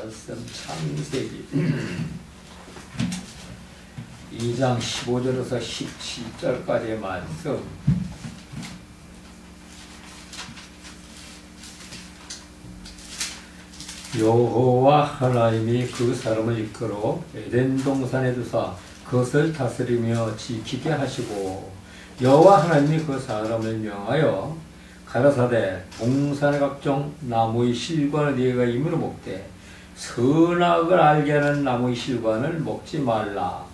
말씀 창세기 2장 15절에서 17절까지의 말씀. 여호와 하나님이 그 사람을 이끌어 에덴 동산에 두사 그것을 다스리며 지키게 하시고, 여호와 하나님이 그 사람을 명하여 가라사대 동산의 각종 나무의 실과는 네가 임으로 먹되 선악을 알게 하는 나무의 실과는 먹지 말라.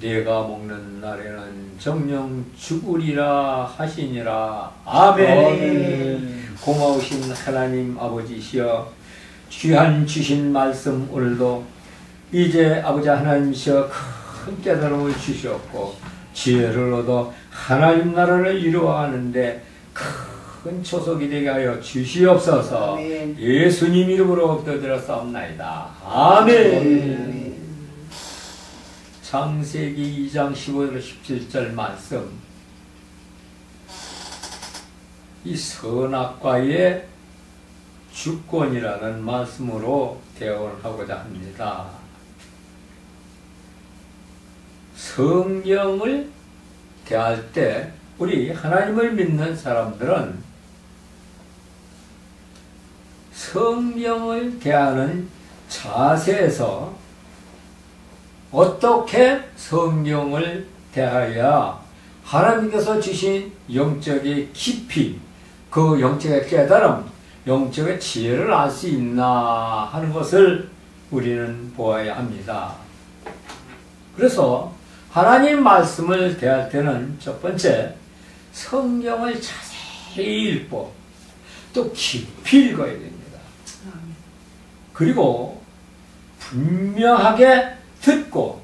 네가 먹는 날에는 정령 죽으리라 하시니라. 아멘. 고마우신 하나님 아버지시여, 귀한 주신 말씀 오늘도 이제 아버지 하나님이시여 큰 깨달음을 주셨고 지혜를 얻어 하나님 나라를 이루어가는데 큰 초석이 되게 하여 주시옵소서. 아멘. 예수님 이름으로 엎드려싸움나이다. 아멘. 창세기 2장 15절 17절 말씀, 이 선악과의 주권이라는 말씀으로 대언하고자 합니다. 성경을 대할 때 우리 하나님을 믿는 사람들은 성경을 대하는 자세에서 어떻게 성경을 대하여야 하나님께서 주신 영적의 깊이, 그 영적의 깨달음, 영적의 지혜를 알 수 있나 하는 것을 우리는 보아야 합니다. 그래서 하나님 말씀을 대할 때는 첫 번째, 성경을 자세히 읽고 또 깊이 읽어야 됩니다. 그리고 분명하게 듣고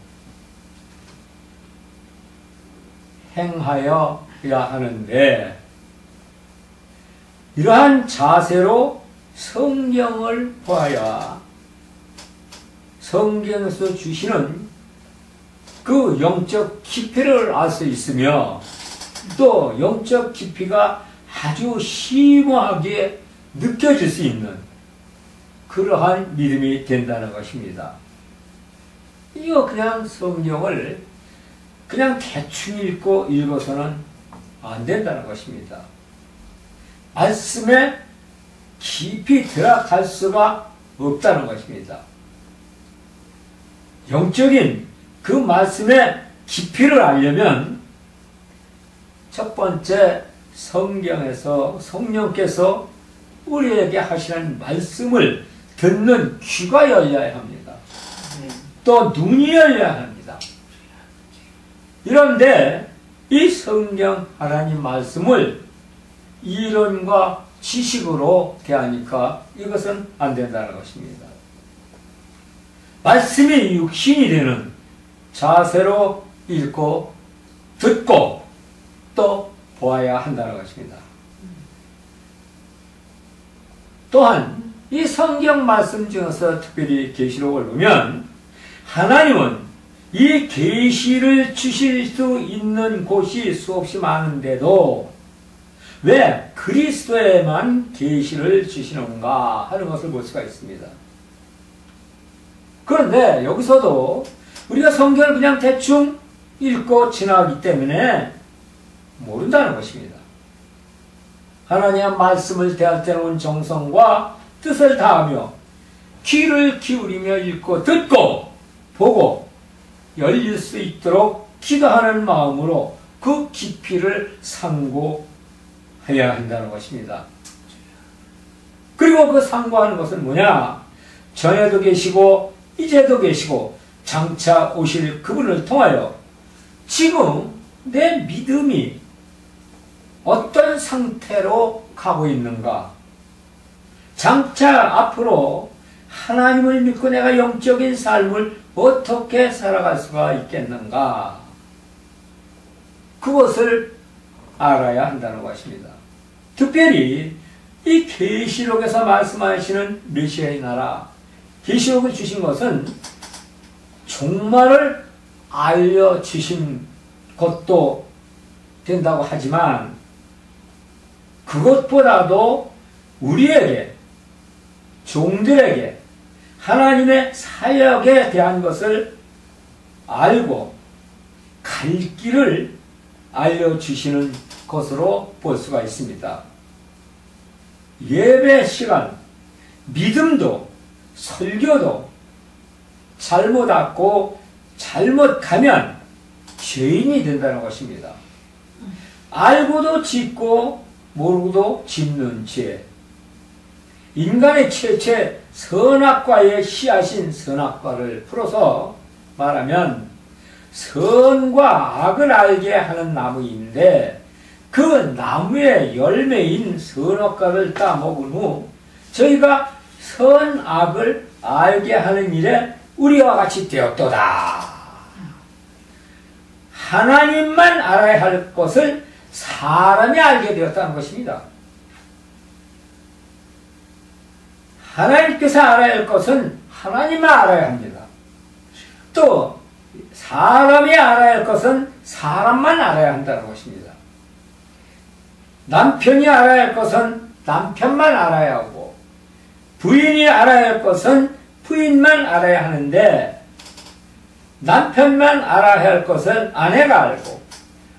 행하여야 하는데, 이러한 자세로 성경을 보아야 성경에서 주시는 그 영적 깊이를 알 수 있으며, 또 영적 깊이가 아주 심오하게 느껴질 수 있는 그러한 믿음이 된다는 것입니다. 이거 그냥 성경을 그냥 대충 읽어서는 안 된다는 것입니다. 말씀에 깊이 들어갈 수가 없다는 것입니다. 영적인 그 말씀의 깊이를 알려면 첫 번째, 성경에서 성령께서 우리에게 하시는 말씀을 듣는 귀가 열려야 합니다. 또 눈이 열려야 합니다. 이런데 이 성경 하나님 말씀을 이론과 지식으로 대하니까 이것은 안 된다는 것입니다. 말씀이 육신이 되는 자세로 읽고 듣고 또 보아야 한다는 것입니다. 또한 이 성경 말씀 중에서 특별히 계시록을 보면 하나님은 이 계시를 주실 수 있는 곳이 수없이 많은데도 왜 그리스도에만 계시를 주시는가 하는 것을 볼 수가 있습니다. 그런데 여기서도 우리가 성경을 그냥 대충 읽고 지나가기 때문에 모른다는 것입니다. 하나님의 말씀을 대할 때는 정성과 뜻을 다하며 귀를 기울이며 읽고 듣고 보고 열릴 수 있도록 기도하는 마음으로 그 깊이를 상고해야 한다는 것입니다. 그리고 그 상고하는 것은 뭐냐? 전에도 계시고 이제도 계시고 장차 오실 그분을 통하여 지금 내 믿음이 어떤 상태로 가고 있는가? 장차 앞으로 하나님을 믿고 내가 영적인 삶을 어떻게 살아갈 수가 있겠는가? 그것을 알아야 한다는 것입니다. 특별히 이 계시록에서 말씀하시는 메시아의 나라, 계시록을 주신 것은 종말을 알려주신 것도 된다고 하지만 그것보다도 우리에게, 종들에게 하나님의 사역에 대한 것을 알고 갈 길을 알려주시는 것으로 볼 수가 있습니다. 예배 시간, 믿음도 설교도 잘못 알고 잘못 가면 죄인이 된다는 것입니다. 알고도 짓고 모르고도 짓는 죄. 인간의 최초의 선악과의 씨앗인 선악과를 풀어서 말하면 선과 악을 알게 하는 나무인데 그 나무의 열매인 선악과를 따먹은 후 저희가 선악을 알게 하는 일에 우리와 같이 되었도다. 하나님만 알아야 할 것을 사람이 알게 되었다는 것입니다. 하나님께서 알아야 할 것은 하나님만 알아야 합니다. 또 사람이 알아야 할 것은 사람만 알아야 한다는 것입니다. 남편이 알아야 할 것은 남편만 알아야 하고 부인이 알아야 할 것은 부인만 알아야 하는데 남편만 알아야 할 것을 아내가 알고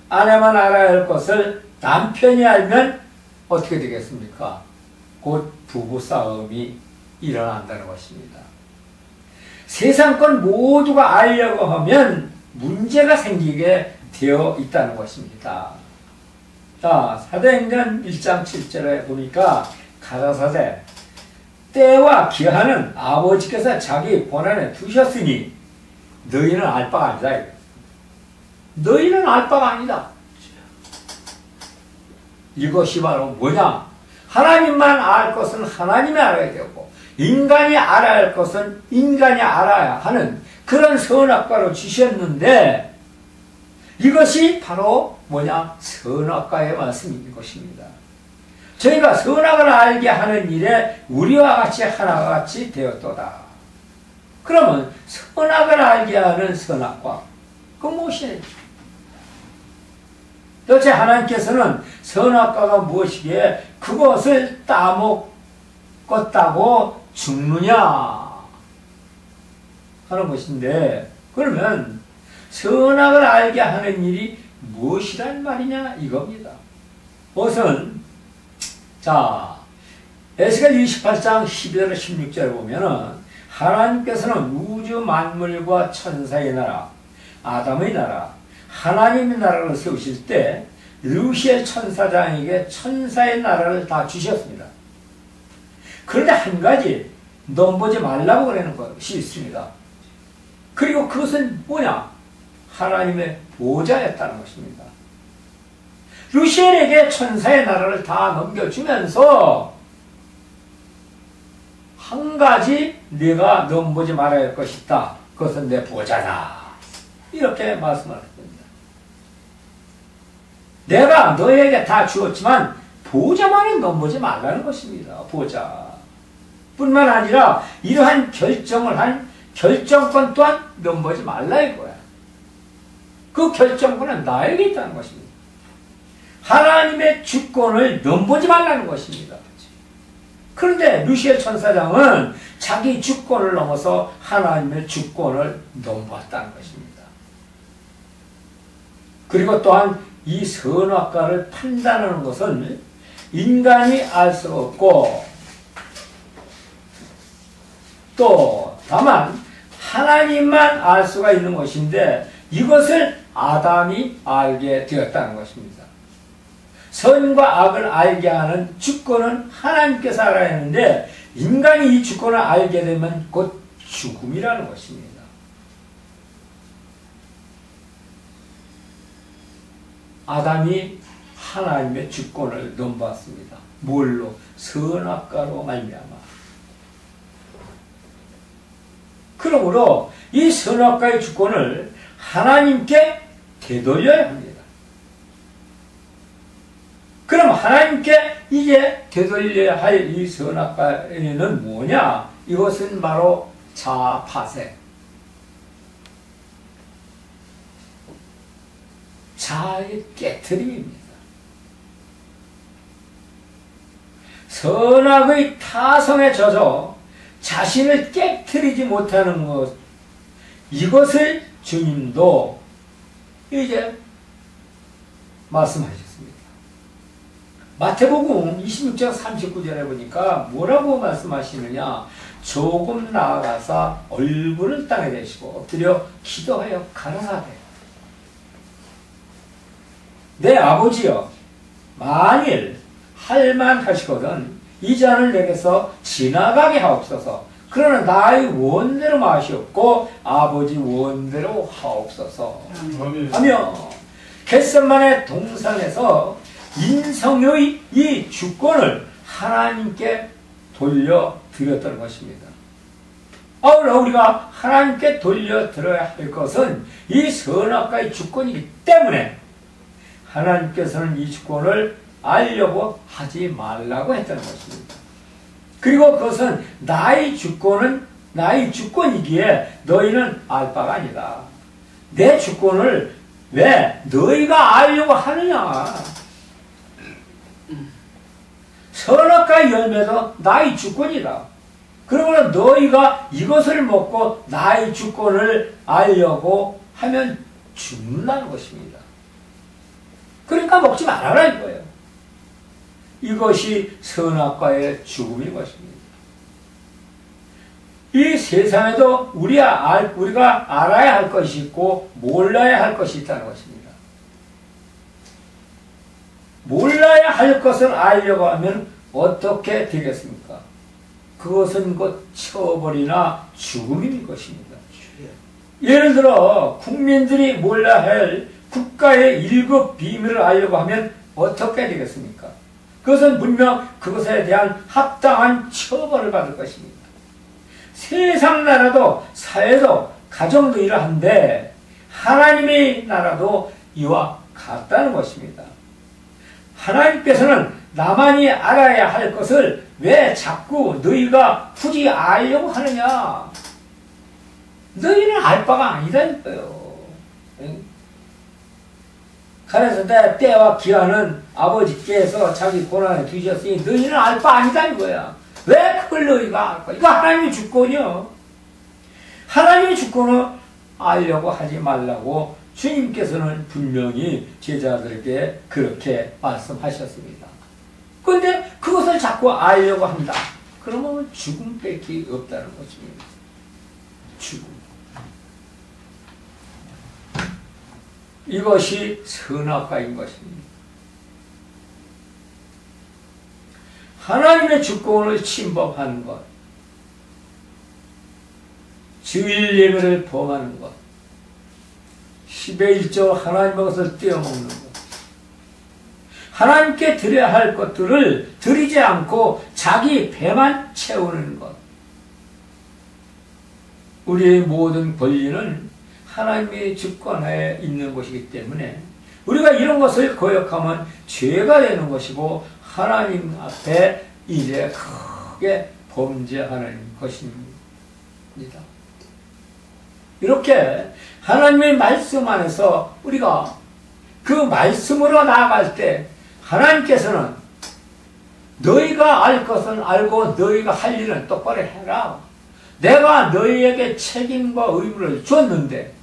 아내만 알아야 할 것을 남편이 알면 어떻게 되겠습니까? 곧 부부싸움이 일어난다는 것입니다. 세상 건 모두가 알려고 하면 문제가 생기게 되어 있다는 것입니다. 자, 사도행전 1장 7절에 보니까 가라사대 때와 기한은 아버지께서 자기 권한에 두셨으니 너희는 알 바가 아니다. 너희는 알 바가 아니다. 이것이 바로 뭐냐? 하나님만 알 것은 하나님이 알아야 되고 인간이 알아야 할 것은 인간이 알아야 하는 그런 선악과로 주셨는데 이것이 바로 뭐냐? 선악과의 말씀인 것입니다. 저희가 선악을 알게 하는 일에 우리와 같이 하나가 같이 되었도다. 그러면 선악을 알게 하는 선악과 그건 무엇이에요? 도대체 하나님께서는 선악과가 무엇이기에 그것을 따먹었다고 죽느냐 하는 것인데 그러면 선악을 알게 하는 일이 무엇이란 말이냐 이겁니다. 우선 자 에스겔 28장 12절 16절에 보면은 하나님께서는 우주 만물과 천사의 나라 아담의 나라 하나님의 나라를 세우실 때 루시엘 천사장에게 천사의 나라를 다 주셨습니다. 그런데 한 가지 넘보지 말라고 그러는 것이 있습니다. 그리고 그것은 뭐냐? 하나님의 보좌였다는 것입니다. 루시엘에게 천사의 나라를 다 넘겨주면서 한 가지 네가 넘보지 말아야 할 것이 있다. 그것은 내 보좌다. 이렇게 말씀하셨습니다. 내가 너에게 다 주었지만 보좌만은 넘보지 말라는 것입니다. 보좌. 뿐만 아니라 이러한 결정을 한 결정권 또한 넘보지 말라 이거야. 그 결정권은 나에게 있다는 것입니다. 하나님의 주권을 넘보지 말라는 것입니다. 그런데 루시엘 천사장은 자기 주권을 넘어서 하나님의 주권을 넘보았다는 것입니다. 그리고 또한 이 선악과를 판단하는 것은 인간이 알 수 없고 또 다만 하나님만 알 수가 있는 것인데 이것을 아담이 알게 되었다는 것입니다. 선과 악을 알게 하는 주권은 하나님께서 알아야 하는데 인간이 이 주권을 알게 되면 곧 죽음이라는 것입니다. 아담이 하나님의 주권을 넘보았습니다. 뭘로? 선악과로 말미암아. 그러므로 이 선악과의 주권을 하나님께 되돌려야 합니다. 그럼 하나님께 이제 되돌려야 할 이 선악과에는 뭐냐? 이것은 바로 자아파쇄. 자아의 깨트림입니다. 선악의 타성에 젖어 자신을 깨트리지 못하는 것, 이것을 주님도 이제 말씀하셨습니다. 마태복음 26장 39절에 보니까 뭐라고 말씀하시느냐. 조금 나아가서 얼굴을 땅에 대시고 엎드려 기도하여 가라사대, 내 아버지여, 만일 할만하시거든 이 잔을 내게서 지나가게 하옵소서. 그러나 나의 원대로 마시옵고 아버지 원대로 하옵소서 하며, 겟세마네 동산에서 인성의 이 주권을 하나님께 돌려드렸던 것입니다. 아울러 우리가 하나님께 돌려드려야 할 것은 이 선악과의 주권이기 때문에 하나님께서는 이 주권을 알려고 하지 말라고 했다는 것입니다. 그리고 그것은 나의 주권이기에 너희는 알 바가 아니다. 내 주권을 왜 너희가 알려고 하느냐. 선악과의 열매도 나의 주권이다. 그러므로 너희가 이것을 먹고 나의 주권을 알려고 하면 죽는다는 것입니다. 그러니까 먹지 말아라 이거예요. 이것이 선악과의 죽음인 것입니다. 이 세상에도 우리가 알아야 할 것이 있고 몰라야 할 것이 있다는 것입니다. 몰라야 할 것을 알려고 하면 어떻게 되겠습니까? 그것은 곧 처벌이나 죽음인 것입니다. 예를 들어 국민들이 몰라야 할 국가의 1급 비밀을 알려고 하면 어떻게 되겠습니까? 그것은 분명 그것에 대한 합당한 처벌을 받을 것입니다. 세상 나라도 사회도 가정도 이러한데 하나님의 나라도 이와 같다는 것입니다. 하나님께서는 나만이 알아야 할 것을 왜 자꾸 너희가 굳이 알려고 하느냐? 너희는 알 바가 아니다니까요. 그래서 내 때와 기한은 아버지께서 자기 고난에 두셨으니 너희는 알 바 아니다 이거야. 왜 그걸 너희가 알 거야? 이거 하나님의 주권이요. 하나님의 주권을 알려고 하지 말라고 주님께서는 분명히 제자들에게 그렇게 말씀하셨습니다. 그런데 그것을 자꾸 알려고 한다. 그러면 죽음밖에 없다는 것입니다. 죽음. 이것이 선악과인 것입니다. 하나님의 주권을 침범하는 것, 주일 예배를 범하는 것, 10의 1조 하나님의 것을 떼어먹는 것, 하나님께 드려야 할 것들을 드리지 않고 자기 배만 채우는 것. 우리의 모든 권리는 하나님의 주권하에 있는 것이기 때문에 우리가 이런 것을 거역하면 죄가 되는 것이고 하나님 앞에 이제 크게 범죄하는 것입니다. 이렇게 하나님의 말씀 안에서 우리가 그 말씀으로 나아갈 때 하나님께서는 너희가 알 것은 알고 너희가 할 일은 똑바로 해라. 내가 너희에게 책임과 의무를 줬는데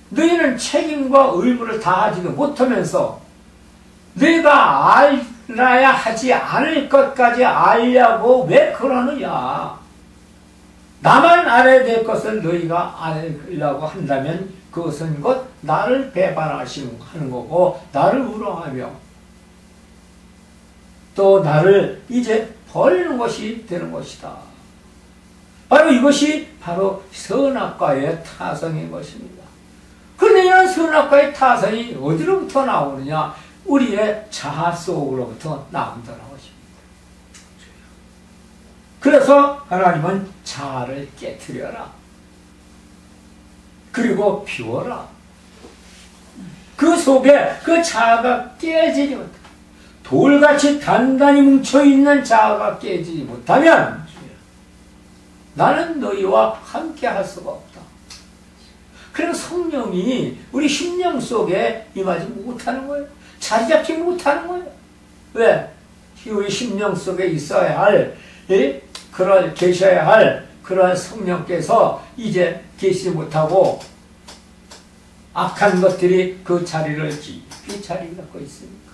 너희는 책임과 의무를 다하지도 못하면서 너희가 알아야 하지 않을 것까지 알려고 왜 그러느냐. 나만 알아야 될 것을 너희가 알려고 한다면 그것은 곧 나를 배반하는 거고 나를 우롱하며 또 나를 이제 버리는 것이 되는 것이다. 바로 이것이 바로 선악과의 타성인 것입니다. 그런데 이런 선악과의 타성이 어디로부터 나오느냐? 우리의 자아 속으로부터 나온다는 것입니다. 그래서 하나님은 자아를 깨트려라. 그리고 비워라. 그 속에 그 자아가 깨지지 못해. 돌같이 단단히 뭉쳐있는 자아가 깨지지 못하면 나는 너희와 함께 할 수가 없다. 그래서 성령이 우리 심령 속에 임하지 못하는 거예요. 자리 잡지 못하는 거예요. 왜? 우리 심령 속에 있어야 할, 계셔야 할 그러한 성령께서 이제 계시지 못하고 악한 것들이 그 자리를 깊이 자리 잡고 있습니까?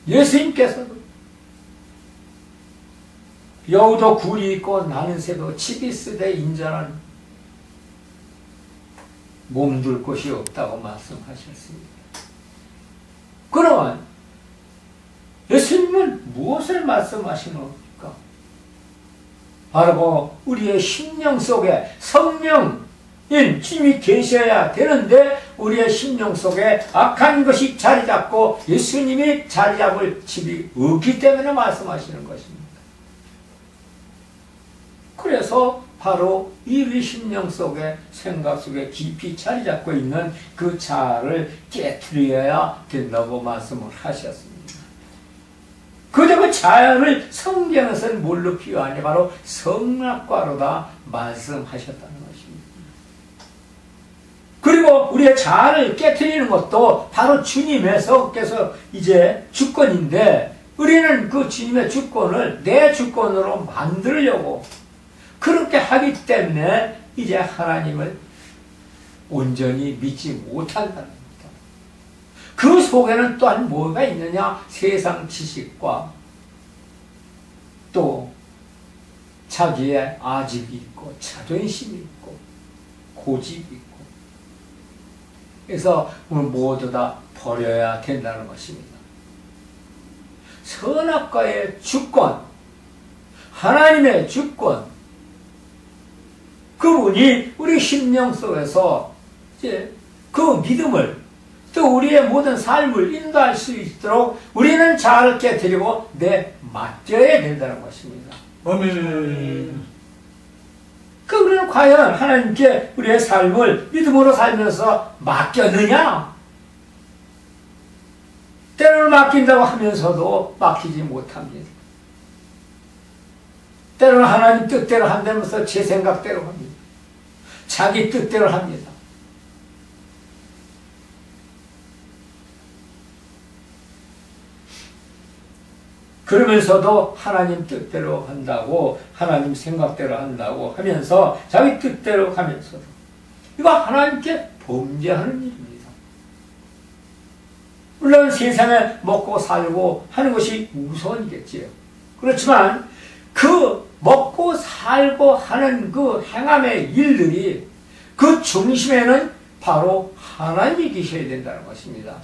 예수님께서도 여우도 굴이 있고 나는 새도 집이 쓰되 인자는 몸둘 곳이 없다고 말씀하셨습니다. 그러면 예수님은 무엇을 말씀하시는 바로 우리의 심령 속에 성령인 주님이 계셔야 되는데 우리의 심령 속에 악한 것이 자리 잡고 예수님이 자리 잡을 집이 없기 때문에 말씀하시는 것입니다. 그래서 바로 이 심령 속에 생각 속에 깊이 자리 잡고 있는 그 자아를 깨트려야 된다고 말씀을 하셨습니다. 그저 그 자아를 성경에서는 뭘로 비유하냐? 바로 성악과로다 말씀하셨다는 것입니다. 그리고 우리의 자아를 깨트리는 것도 바로 주님께서 이제 주권인데 우리는 그 주님의 주권을 내 주권으로 만들려고 그렇게 하기 때문에 이제 하나님을 온전히 믿지 못한다는 겁니다. 그 속에는 또한 뭐가 있느냐? 세상 지식과 또 자기의 아집이 있고 자존심이 있고 고집이 있고 그래서 오늘 모두 다 버려야 된다는 것입니다. 선악과의 주권, 하나님의 주권, 그분이 우리 심령 속에서 이제 그 믿음을 또 우리의 모든 삶을 인도할 수 있도록 우리는 자아를 깨뜨리고 맡겨야 된다는 것입니다. 아멘. 그러면 과연 하나님께 우리의 삶을 믿음으로 살면서 맡겼느냐? 때로는 맡긴다고 하면서도 맡기지 못합니다. 때로는 하나님 뜻대로 한다면서 제 생각대로 합니다. 자기 뜻대로 합니다. 그러면서도 하나님 뜻대로 한다고 하나님 생각대로 한다고 하면서 자기 뜻대로 하면서도 이거 하나님께 범죄하는 일입니다. 물론 세상에 먹고 살고 하는 것이 우선이겠지요. 그렇지만 그 먹고 살고 하는 그 행함의 일들이 그 중심에는 바로 하나님이 계셔야 된다는 것입니다.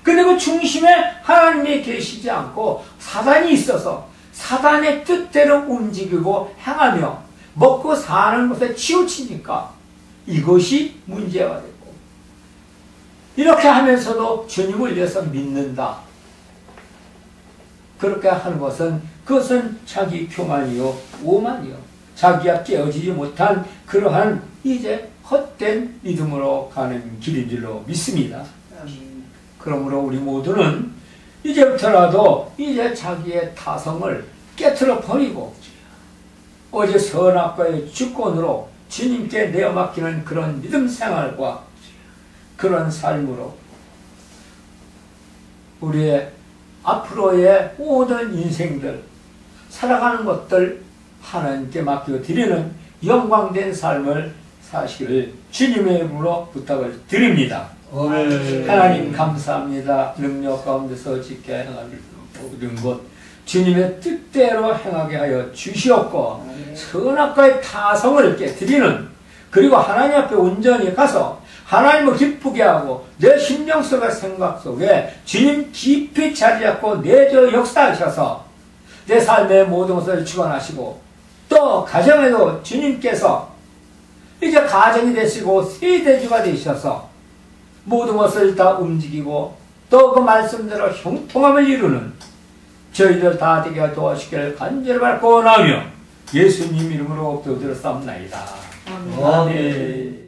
근데 그 중심에 하나님이 계시지 않고 사단이 있어서 사단의 뜻대로 움직이고 행하며 먹고 사는 것에 치우치니까 이것이 문제가 되고 이렇게 하면서도 주님을 위해서 믿는다. 그렇게 하는 것은 그것은 자기 교만이요 오만이요 자기가 깨어지지 못한 그러한 이제 헛된 믿음으로 가는 길인 줄로 믿습니다. 그러므로 우리 모두는 이제부터라도 이제 자기의 타성을 깨트려 버리고 어제 선악과의 주권으로 주님께 내어 맡기는 그런 믿음 생활과 그런 삶으로 우리의 앞으로의 모든 인생들 살아가는 것들 하나님께 맡겨 드리는 영광된 삶을 사시기를 주님의 이름으로 부탁을 드립니다. 아멘. 하나님 감사합니다. 능력 가운데서 짓게 행하는 모든 것 주님의 뜻대로 행하게 하여 주시옵고 선악과의 타성을 깨뜨리는 그리고 하나님 앞에 온전히 가서 하나님을 기쁘게 하고 내 심령 속의 생각 속에 주님 깊이 자리 잡고 내저 역사하셔서 내 삶의 모든 것을 주관하시고 또 가정에도 주님께서 이제 가정이 되시고 세대주가 되셔서 모든 것을 다 움직이고 또 그 말씀대로 형통함을 이루는 저희들 다 되게 도와주시기를 간절히 바라고 원하며 예수님 이름으로 기도드렸사옵나이다. 아멘.